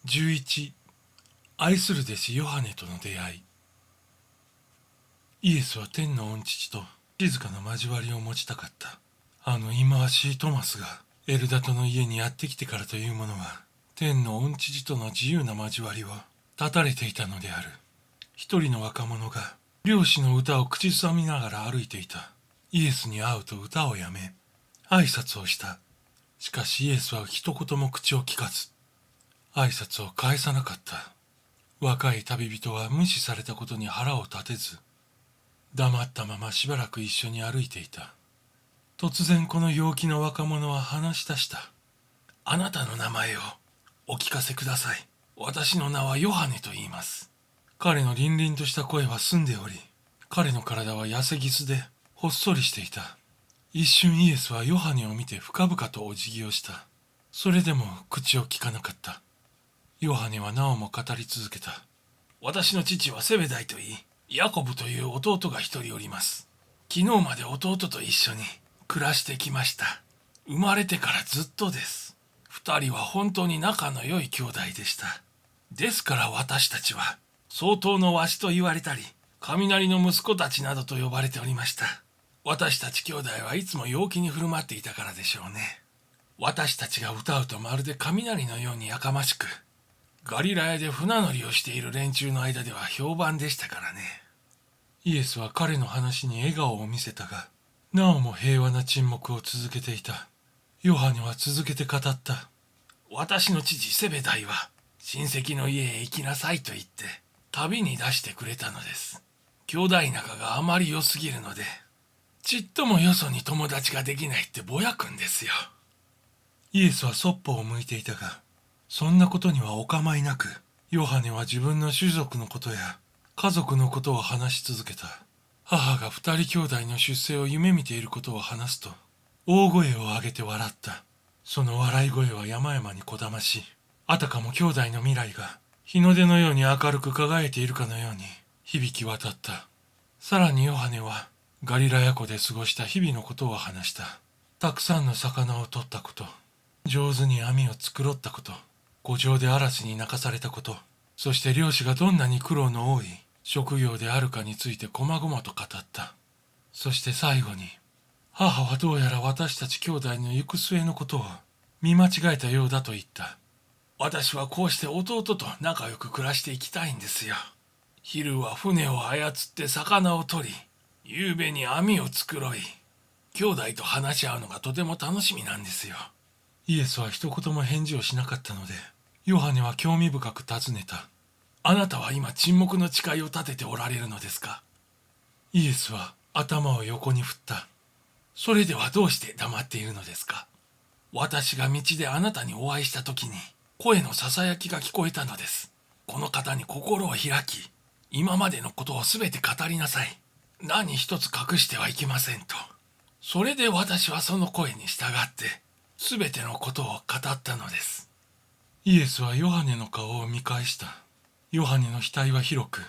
11、愛する弟子ヨハネとの出会い。イエスは天の御父と静かな交わりを持ちたかった。あの忌まわしいトマスがエルダトの家にやってきてからというものは、天の御父との自由な交わりを断たれていたのである。一人の若者が漁師の歌を口ずさみながら歩いていた。イエスに会うと歌をやめ、挨拶をした。しかしイエスは一言も口を聞かず、挨拶を返さなかった。若い旅人は無視されたことに腹を立てず、黙ったまましばらく一緒に歩いていた。突然この陽気な若者は話し出した。あなたの名前をお聞かせください。私の名はヨハネと言います。彼の凛々とした声は澄んでおり、彼の体は痩せぎすでほっそりしていた。一瞬イエスはヨハネを見て深々とお辞儀をした。それでも口を聞かなかった。ヨハネはなおも語り続けた。私の父はセベダイといい、ヤコブという弟が一人おります。昨日まで弟と一緒に暮らしてきました。生まれてからずっとです。二人は本当に仲の良い兄弟でした。ですから私たちは相当のわしと言われたり、雷の息子たちなどと呼ばれておりました。私たち兄弟はいつも陽気に振る舞っていたからでしょうね。私たちが歌うとまるで雷のようにやかましく、ガリラヤで船乗りをしている連中の間では評判でしたからね。イエスは彼の話に笑顔を見せたが、なおも平和な沈黙を続けていた。ヨハネは続けて語った。私の父セベダイは親戚の家へ行きなさいと言って旅に出してくれたのです。兄弟仲があまり良すぎるので、ちっともよそに友達ができないってぼやくんですよ。イエスはそっぽを向いていたが、そんなことにはお構いなく、ヨハネは自分の種族のことや家族のことを話し続けた。母が二人兄弟の出世を夢見ていることを話すと、大声を上げて笑った。その笑い声は山々にこだまし、あたかも兄弟の未来が日の出のように明るく輝いているかのように響き渡った。さらにヨハネはガリラヤ湖で過ごした日々のことを話した。たくさんの魚を取ったこと、上手に網を繕ったこと、湖上で嵐に泣かされたこと、そして漁師がどんなに苦労の多い職業であるかについて細々と語った。そして最後に、母はどうやら私たち兄弟の行く末のことを見間違えたようだと言った。私はこうして弟と仲良く暮らしていきたいんですよ。昼は船を操って魚を取り、夕べに網を繕い、兄弟と話し合うのがとても楽しみなんですよ。イエスは一言も返事をしなかったので、ヨハネは興味深く尋ねた。あなたは今沈黙の誓いを立てておられるのですか？イエスは頭を横に振った。それではどうして黙っているのですか？私が道であなたにお会いした時に声のささやきが聞こえたのです。この方に心を開き、今までのことをすべて語りなさい。何一つ隠してはいけませんと。それで私はその声に従ってすべてのことを語ったのです。イエスはヨハネの顔を見返した。ヨハネの額は広く、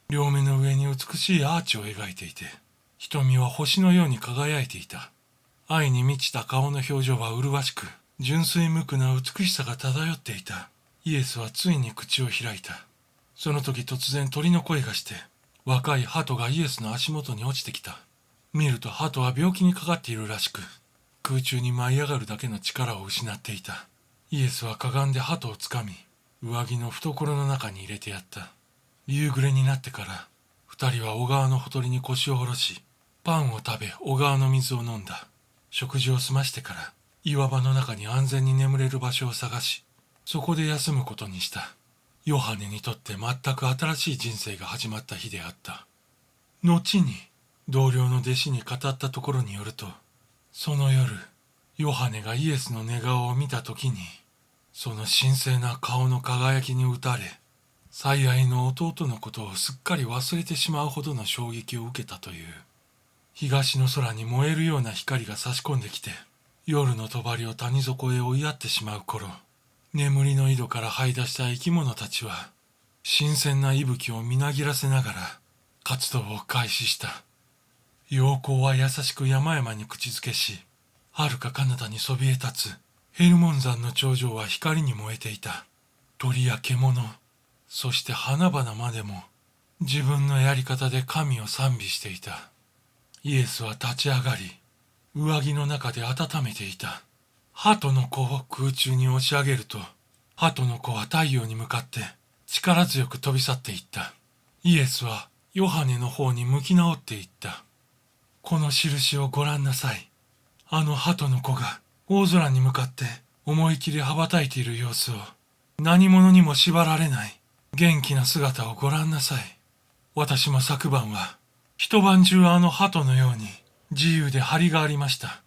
両目の上に美しいアーチを描いていて、瞳は星のように輝いていた。愛に満ちた顔の表情は麗しく、純粋無垢な美しさが漂っていた。イエスはついに口を開いた。その時突然鳥の声がして、若い鳩がイエスの足元に落ちてきた。見ると鳩は病気にかかっているらしく、空中に舞い上がるだけの力を失っていた。イエスはかがんで鳩をつかみ、上着の懐の中に入れてやった。夕暮れになってから、二人は小川のほとりに腰を下ろし、パンを食べ小川の水を飲んだ。食事を済ましてから、岩場の中に安全に眠れる場所を探し、そこで休むことにした。ヨハネにとって全く新しい人生が始まった日であった。後に、同僚の弟子に語ったところによると、その夜、ヨハネがイエスの寝顔を見たときに、その神聖な顔の輝きに打たれ、最愛の弟のことをすっかり忘れてしまうほどの衝撃を受けたという。東の空に燃えるような光が差し込んできて、夜の帳を谷底へ追いやってしまう頃、眠りの井戸から這い出した生き物たちは、新鮮な息吹をみなぎらせながら活動を開始した。陽光は優しく山々に口づけし、遥か彼方にそびえ立つヘルモン山の頂上は光に燃えていた。鳥や獣、そして花々までも自分のやり方で神を賛美していた。イエスは立ち上がり、上着の中で温めていた。鳩の子を空中に押し上げると、鳩の子は太陽に向かって力強く飛び去っていった。イエスはヨハネの方に向き直っていった。この印をご覧なさい。あの鳩の子が大空に向かって思い切り羽ばたいている様子を、何者にも縛られない元気な姿をご覧なさい。私も昨晩は一晩中あの鳩のように自由で張りがありました。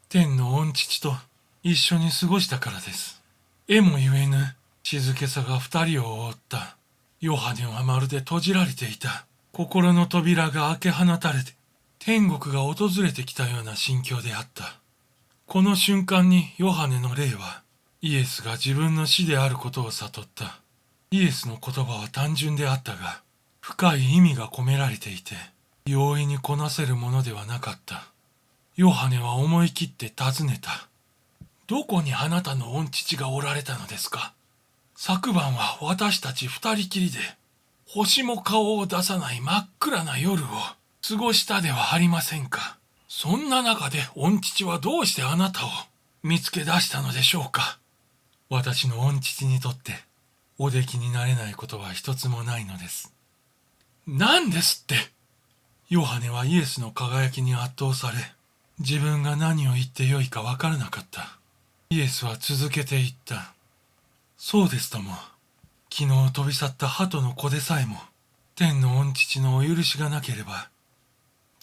天の御父と一緒に過ごしたからです。えもゆえぬ静けさが二人を覆った。ヨハネはまるで閉じられていた心の扉が開け放たれて、天国が訪れてきたような心境であった。この瞬間にヨハネの霊はイエスが自分の死であることを悟った。イエスの言葉は単純であったが、深い意味が込められていて、容易にこなせるものではなかった。ヨハネは思い切って尋ねた。どこにあなたの御父がおられたのですか？昨晩は私たち二人きりで、星も顔を出さない真っ暗な夜を過ごしたではありませんか。そんな中で御父はどうしてあなたを見つけ出したのでしょうか。私の御父にとっておできになれないことは一つもないのです。何ですって。ヨハネはイエスの輝きに圧倒され、自分が何を言ってよいかわからなかった。イエスは続けて言った。そうですとも、昨日飛び去った鳩の子でさえも、天の御父のお許しがなければ、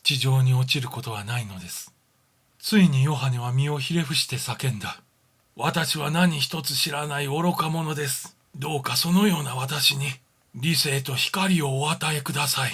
地上に落ちることはないのです。ついにヨハネは身をひれ伏して叫んだ。私は何一つ知らない愚か者です。どうかそのような私に理性と光をお与えください。